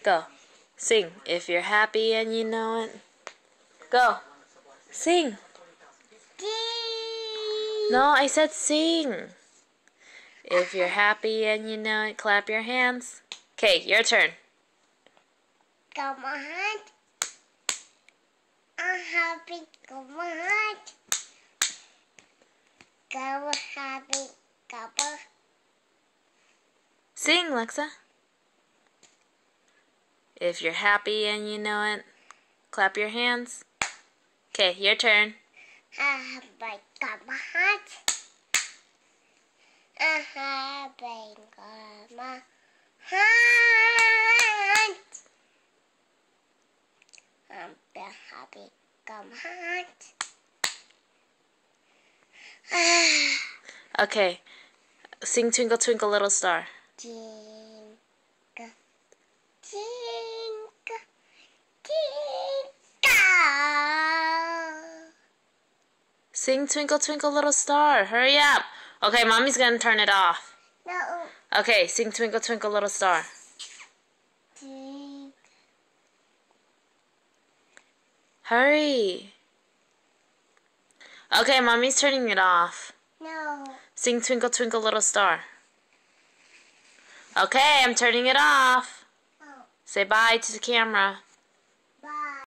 Go. Sing. If you're happy and you know it. Go. Sing. No, I said sing. If you're happy and you know it, clap your hands. Okay, your turn. Come on. I'm happy. Come on. Go happy. Come on. Sing, Lexa. If you're happy and you know it, clap your hands. Okay, your turn. Happy. Come on. I'm happy. Come on. I'm happy. Come on. Okay, sing Twinkle Twinkle Little Star. Twinkle, twinkle, twinkle. Sing Twinkle Twinkle Little Star. Hurry up. Okay, Mommy's gonna turn it off. No. Okay, sing Twinkle Twinkle Little Star. Twinkle. Hurry. Okay, Mommy's turning it off. No. Sing Twinkle Twinkle Little Star. Okay, I'm turning it off. Oh. Say bye to the camera.